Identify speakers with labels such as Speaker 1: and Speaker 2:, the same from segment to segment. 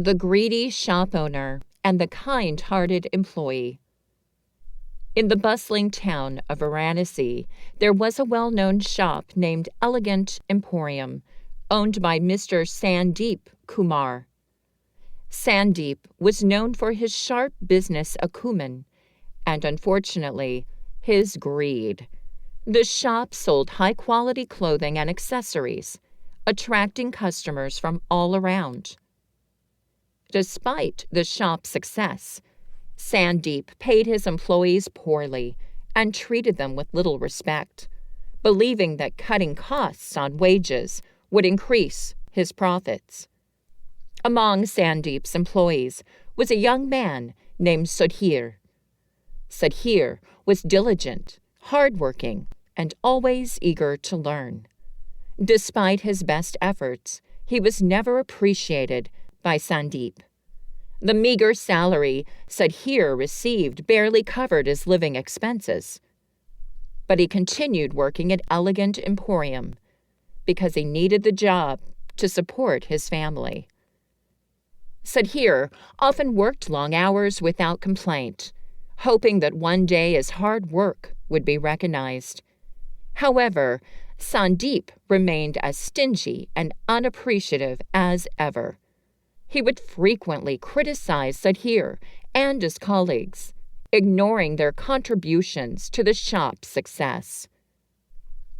Speaker 1: The Greedy Shop Owner and the Kind-Hearted Employee. In the bustling town of Varanasi, there was a well-known shop named Elegant Emporium, owned by Mr. Sandeep Kumar. Sandeep was known for his sharp business acumen and, unfortunately, his greed. The shop sold high-quality clothing and accessories, attracting customers from all around. Despite the shop's success, Sandeep paid his employees poorly and treated them with little respect, believing that cutting costs on wages would increase his profits. Among Sandeep's employees was a young man named Sudhir. Sudhir was diligent, hardworking, and always eager to learn. Despite his best efforts, he was never appreciated by Sandeep. The meager salary Sudhir received barely covered his living expenses. But he continued working at Elegant Emporium because he needed the job to support his family. Sudhir often worked long hours without complaint, hoping that one day his hard work would be recognized. However, Sandeep remained as stingy and unappreciative as ever. He would frequently criticize Sudhir and his colleagues, ignoring their contributions to the shop's success.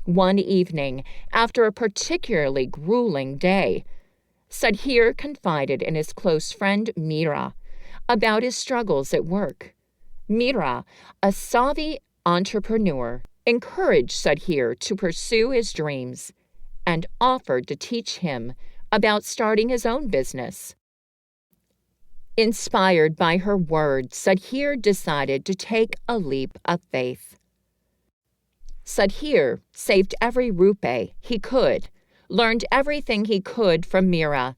Speaker 1: One evening, after a particularly grueling day, Sudhir confided in his close friend Meera about his struggles at work. Meera, a savvy entrepreneur, encouraged Sudhir to pursue his dreams and offered to teach him about starting his own business. Inspired by her words, Sudhir decided to take a leap of faith. Sudhir saved every rupee he could, learned everything he could from Meera,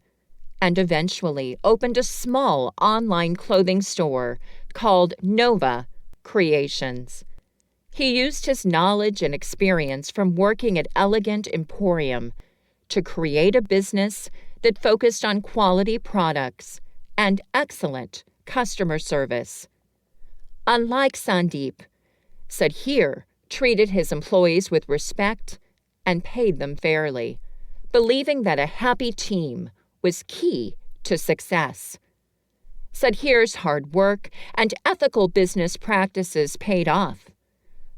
Speaker 1: and eventually opened a small online clothing store called Nova Creations. He used his knowledge and experience from working at Elegant Emporium to create a business that focused on quality products and excellent customer service. Unlike Sandeep, Sudhir treated his employees with respect and paid them fairly, believing that a happy team was key to success. Sudhir's hard work and ethical business practices paid off.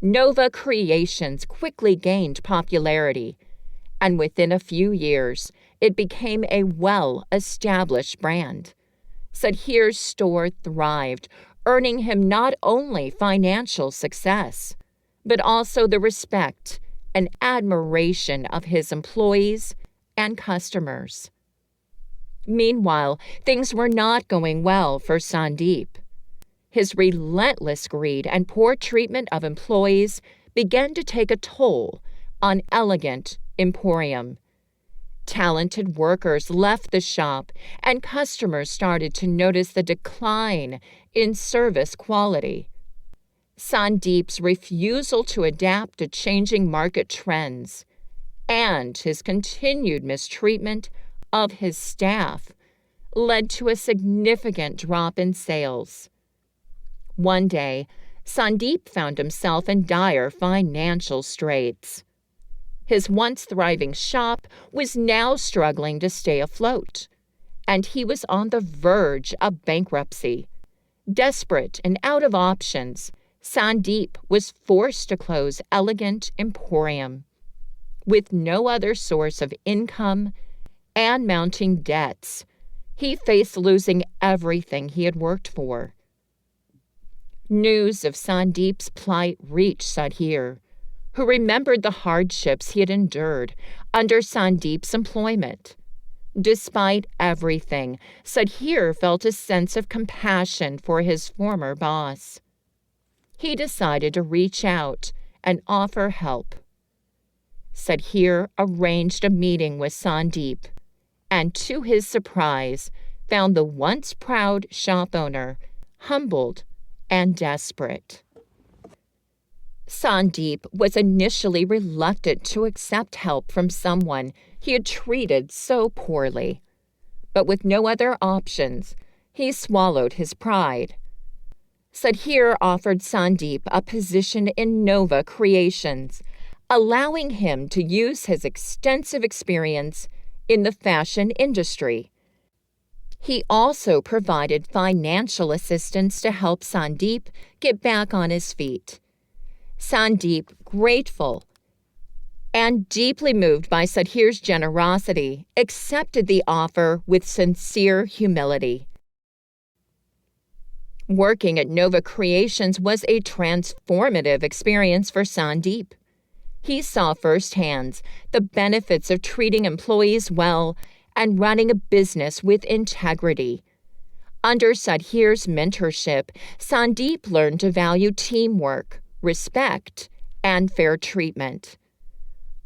Speaker 1: Nova Creations quickly gained popularity, and within a few years, it became a well-established brand. Sudhir's store thrived, earning him not only financial success, but also the respect and admiration of his employees and customers. Meanwhile, things were not going well for Sandeep. His relentless greed and poor treatment of employees began to take a toll on Elegant Emporium. Talented workers left the shop, and customers started to notice the decline in service quality. Sandeep's refusal to adapt to changing market trends and his continued mistreatment of his staff led to a significant drop in sales. One day, Sandeep found himself in dire financial straits. His once thriving shop was now struggling to stay afloat, and he was on the verge of bankruptcy. Desperate and out of options, Sandeep was forced to close Elegant Emporium. With no other source of income and mounting debts, he faced losing everything he had worked for. News of Sandeep's plight reached Sudhir, who remembered the hardships he had endured under Sandeep's employment. Despite everything, Sudhir felt a sense of compassion for his former boss. He decided to reach out and offer help. Sudhir arranged a meeting with Sandeep, and to his surprise, found the once proud shop owner humbled and desperate. Sandeep was initially reluctant to accept help from someone he had treated so poorly. but with no other options, he swallowed his pride. Sudhir offered Sandeep a position in Nova Creations, allowing him to use his extensive experience in the fashion industry. He also provided financial assistance to help Sandeep get back on his feet. Sandeep, grateful and deeply moved by Sudhir's generosity, accepted the offer with sincere humility. Working at Nova Creations was a transformative experience for Sandeep. He saw firsthand the benefits of treating employees well and running a business with integrity. Under Sudhir's mentorship, Sandeep learned to value teamwork, respect, and fair treatment.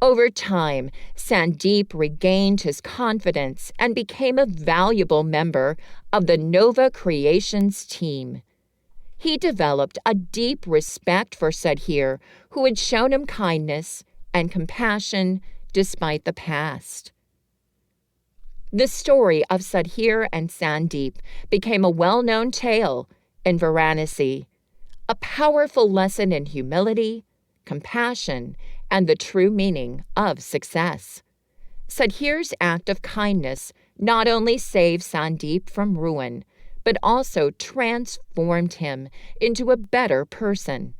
Speaker 1: Over time, Sandeep regained his confidence and became a valuable member of the Nova Creations team. He developed a deep respect for Sudhir, who had shown him kindness and compassion despite the past. The story of Sudhir and Sandeep became a well-known tale in Varanasi, a powerful lesson in humility, compassion, and the true meaning of success. Sudhir's act of kindness not only saved Sandeep from ruin, but also transformed him into a better person.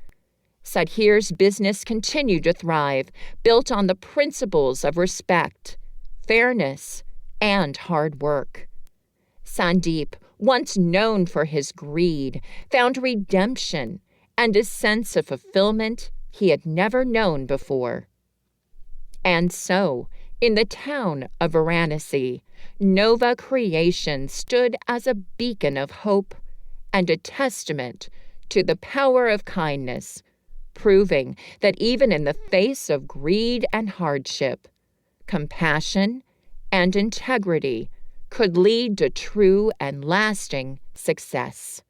Speaker 1: Sudhir's business continued to thrive, built on the principles of respect, fairness, and hard work. Sandeep, once known for his greed, found redemption and a sense of fulfillment he had never known before. And so, in the town of Varanasi, Nova Creation stood as a beacon of hope and a testament to the power of kindness, proving that even in the face of greed and hardship, compassion and integrity could lead to true and lasting success.